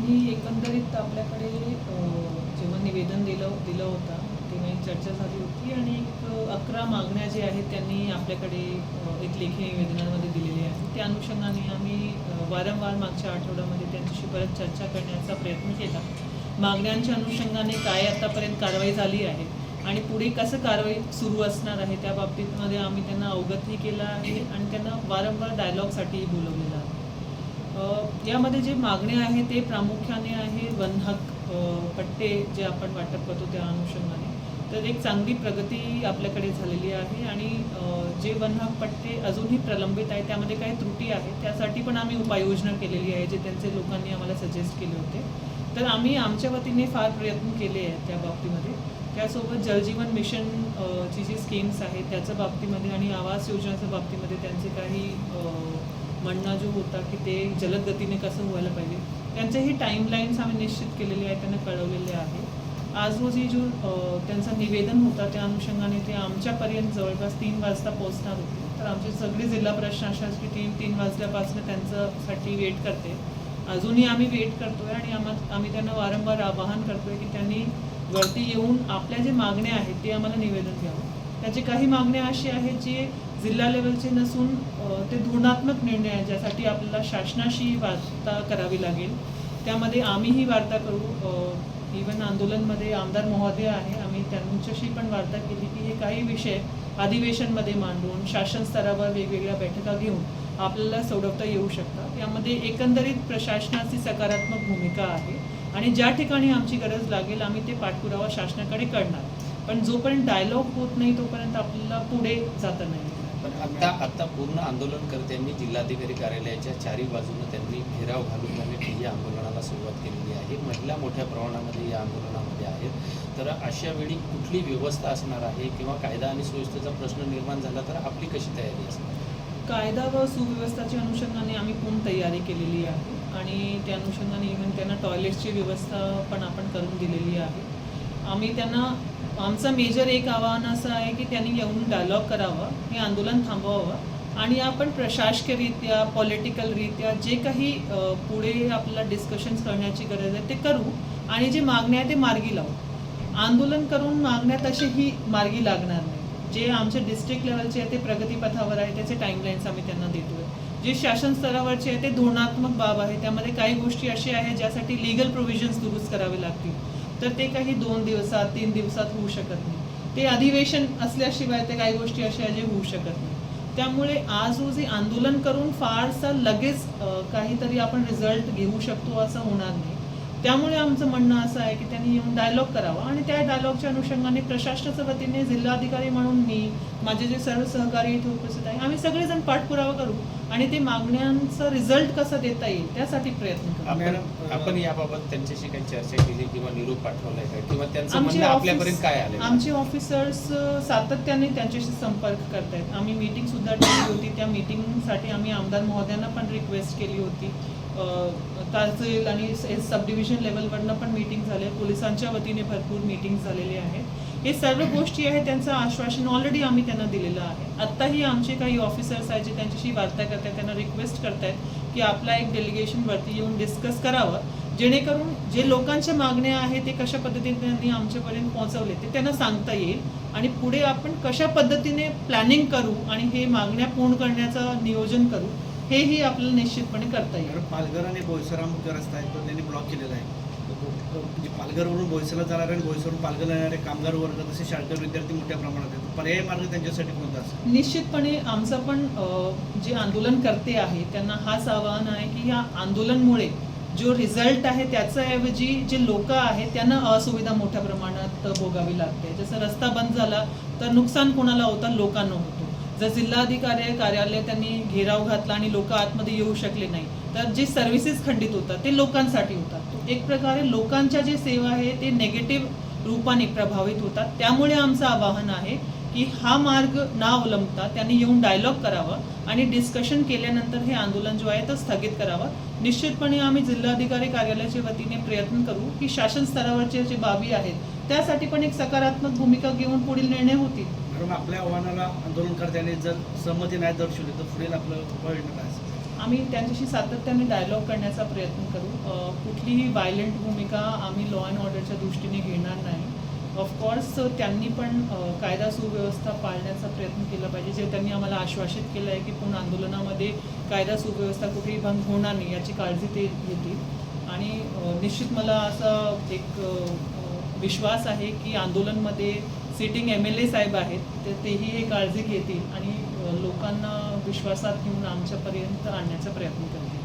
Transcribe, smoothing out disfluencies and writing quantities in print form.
त्यांनी एकंदरीत आपल्याकडे जेव्हा निवेदन दिलं होतं तेव्हा एक चर्चा झाली होती आणि एक 11 मागण्या जे आहेत त्यांनी आपल्याकडे एक लेखी निवेदनामध्ये दिलेली आहे. त्या अनुषंगाने आम्ही वारंवार मागच्या आठवड्यामध्ये त्यांच्याशी परत चर्चा करण्याचा प्रयत्न केला. मागण्यांच्या अनुषंगाने काय आतापर्यंत कारवाई झाली आहे आणि पुढे कसं कारवाई सुरू असणार आहे त्या बाबतीमध्ये आम्ही त्यांना अवगतही केलं आहे आणि त्यांना वारंवार डायलॉगसाठीही बोलवलेलं आहे. यामध्ये जे मागण्या आहेत ते प्रामुख्याने आहे वन हक्क पट्टे जे आपण वाटप करतो त्या अनुषंगाने. तर एक चांगली प्रगती आपल्याकडे झालेली आहे आणि जे वन हक्क पट्टे अजूनही प्रलंबित आहे त्यामध्ये काही त्रुटी आहेत त्यासाठी पण आम्ही उपाययोजना केलेली आहे जे त्यांचे लोकांनी आम्हाला सजेस्ट केले होते. तर आम्ही आमच्या वतीने फार प्रयत्न केले आहेत त्या बाबतीमध्ये. त्यासोबत जलजीवन मिशन ची जी स्कीम्स आहेत त्याच्या बाबतीमध्ये आणि आवास योजनेच्या बाबतीमध्ये त्यांचे काही म्हणणं जो होता की ते जलद गतीने कसं व्हायला पाहिजे त्यांचेही टाईमलाईन्स आम्ही निश्चित केलेले आहे, त्यांना कळवलेले आहे. आज रोजी जो त्यांचं निवेदन होता त्या अनुषंगाने ते आमच्यापर्यंत जवळपास 3 वाजता पोहोचणार होते. तर आमची सगळी जिल्हा प्रशासनाची टीम 3 वाजल्यापासून त्यांच्यासाठी वेट करते. अजूनही आम्ही वेट करतो आहे आणि आम्ही त्यांना वारंवार आवाहन करतो आहे की त्यांनी वरती येऊन आपल्या जे मागण्या आहेत ते आम्हाला निवेदन द्यावं. त्याचे काही मागण्या अशी आहेत जे जिल्हा लेवलचे नसून ते धोरणात्मक निर्णय आहे ज्यासाठी आपल्याला शासनाशी वार्ता करावी लागेल. त्यामध्ये आम्हीही वार्ता करू. इवन आंदोलनमध्ये आमदार महोदय आहे, आम्ही त्यांच्याशी पण वार्ता केली की हे काही विषय अधिवेशनमध्ये मांडून शासन स्तरावर वेगवेगळ्या बैठका घेऊन आपल्याला सोडवता येऊ शकतात. यामध्ये एकंदरीत प्रशासनाची सकारात्मक भूमिका आहे आणि ज्या ठिकाणी आमची गरज लागेल आम्ही ते पाठपुरावा शासनाकडे करणार. पण जोपर्यंत डायलॉग होत नाही तोपर्यंत आपल्याला पुढे जाता नाही. पण आता पूर्ण आंदोलनकर्त्यांनी जिल्हाधिकारी कार्यालयाच्या चारी बाजूने त्यांनी घेराव घालून त्यांनी या आंदोलनाला सुरुवात केलेली आहे. महिला मोठ्या प्रमाणामध्ये या आंदोलनामध्ये आहेत. तर अशा वेळी कुठली व्यवस्था असणार आहे किंवा कायदा आणि सुव्यवस्थेचा प्रश्न निर्माण झाला तर आपली कशी तयारी असणार? कायदा व सुव्यवस्थेच्या अनुषंगाने आम्ही पूर्ण तयारी केलेली आहे आणि त्या अनुषंगाने इव्हन त्यांना टॉयलेट्सची व्यवस्था पण आपण करून दिलेली आहे. आम्ही त्यांना आमचं मेजर एक आव्हान असं आहे की त्यांनी येऊन डायलॉग करावा, हे आंदोलन थांबवावं आणि आपण प्रशासकीयरित्या पॉलिटिकलरित्या जे काही पुढे आपल्याला डिस्कशन्स करण्याची गरज आहे ते करू आणि जे मागण्या आहे ते मार्गी लावू. आंदोलन करून मागण्या तसेही मार्गी लागणार नाही. जे आमचे डिस्ट्रिक्ट लेवलचे आहे ते प्रगतीपथावर आहे त्याचे टाईमलाईन्स आम्ही त्यांना देतो आहे. जे शासन स्तरावरचे आहे ते धोरणात्मक बाब आहे त्यामध्ये काही गोष्टी अशा आहेत ज्यासाठी लिगल प्रोव्हिजन्स दुरुस्त करावे लागतील. तर ते काही 2 दिवसात 3 दिवसात होऊ शकत नाही. ते अधिवेशन असल्याशिवाय ते काही गोष्टी अशा जे होऊ शकत नाही. त्यामुळे आज रोजी आंदोलन करून फारसा लगेच काहीतरी आपण रिझल्ट घेऊ शकतो असं होणार नाही. त्यामुळे आमचं म्हणणं असं आहे की त्यांनी येऊन डायलॉग करावा आणि त्या डायलॉगच्या अनुषंगाने प्रशासनाच्या वतीने जिल्हाधिकारी म्हणून मी माझे जे सर्व सहकारी इथे उपस्थित आहे आम्ही सगळेजण पाठपुरावा करू आणि ते मागण्यांचा रिझल्ट कसा देता येईल त्यासाठी प्रयत्न करू. आपण याबाबत त्यांच्याशी काही चर्चा केली किंवा निरोप पाठवलाय का किंवा त्यांचं म्हणणं आपल्यापर्यंत काय आलं? आमचे ऑफिसर्स सातत्याने त्यांच्याशी संपर्क करतायत. आम्ही मीटिंग सुद्धा ठेवली होती. त्या मीटिंगसाठी आम्ही आमदार महोदयांना पण रिक्वेस्ट केली होती. तहसील आणि सब डिव्हिजन लेवलवरनं पण मीटिंग झाले. पोलिसांच्या वतीने भरपूर मीटिंग झालेले आहेत. हे सर्व गोष्टी आहेत त्यांचं आश्वासन ऑलरेडी आम्ही त्यांना दिलेलं आहे. आत्ताही आमचे काही ऑफिसर्स आहेत जे त्यांच्याशी वार्ता करत आहेत त्यांना रिक्वेस्ट करतायत की आपला एक डेलिगेशन वरती येऊन डिस्कस करावं जेणेकरून जे लोकांच्या मागण्या आहेत ते कशा पद्धतीने त्यांनी आमच्यापर्यंत पोहोचवले ते त्यांना सांगता येईल आणि पुढे आपण कशा पद्धतीने प्लॅनिंग करू आणि हे मागण्या पूर्ण करण्याचं नियोजन करू हेही आपल्याला निश्चितपणे करता येईल. पालघर आणि बोईसर मुख्य रस्ता आहे तो त्यांनी ब्लॉक केलेला आहे. म्हणजे पालघरवरून बोईसरला जाणारे आणि बोईसरवरून पालघरला येणारे कामगार वर्ग तसे शाळकरी विद्यार्थी मोठ्या प्रमाणात आहेत. पर्यायी मार्ग त्यांच्यासाठी कोणता असेल? निश्चितपणे आमचं पण जे आंदोलन करते आहे त्यांना हाच आवाहन आहे की या आंदोलनामुळे जो रिझल्ट आहे त्याच्याऐवजी जे लोक आहेत त्यांना असुविधा मोठ्या प्रमाणात भोगावी लागते. जसं रस्ता बंद झाला तर नुकसान कोणाला होतं? लोकांना होतो. जर जिल्हाधिकारी कार्यालय त्यांनी घेराव घातला आणि लोक आतमध्ये येऊ शकले नाही तर जे सर्व्हिसेस खंडित होतात ते लोकांसाठी होतात. एक प्रकारे लोकांच्या जे सेवा आहे ते नेगेटिव्ह रूपाने प्रभावित होतात. त्यामुळे आमचं आवाहन आहे की हा मार्ग न अवलंबता त्यांनी येऊन डायलॉग करावा आणि डिस्कशन केल्यानंतर हे आंदोलन जो आहे तो स्थगित करावा. निश्चितपणे आम्ही जिल्हाधिकारी कार्यालयाच्या वतीने प्रयत्न करू की शासन स्तरावरचे जे बाबी आहेत त्यासाठी पण एक सकारात्मक भूमिका घेऊन पुढील निर्णय होतील. कारण आपल्या आव्हानाला आंदोलनकर्त्यांनी जर सहमती नाही दर्शवली तर पुढील आपलं उपाययोजना काय असेल? आम्ही त्यांच्याशी सातत्याने डायलॉग करण्याचा प्रयत्न करू. कुठलीही व्हायलेंट भूमिका आम्ही लॉ अँड ऑर्डरच्या दृष्टीने घेणार नाही. ऑफकोर्स त्यांनी पण कायदा सुव्यवस्था पाळण्याचा प्रयत्न केला पाहिजे. जे त्यांनी आम्हाला आश्वासित केलं आहे की पूर्ण आंदोलनामध्ये कायदा सुव्यवस्था कुठेही भंग होणार नाही याची काळजी ते घेतील. आणि निश्चित मला असा एक विश्वास आहे की आंदोलनमध्ये सिटिंग MLA साहेब आहेत तेही हे काळजी घेतील आणि लोकांना विश्वासात घेऊन आमच्यापर्यंत आणण्याचा प्रयत्न करतील.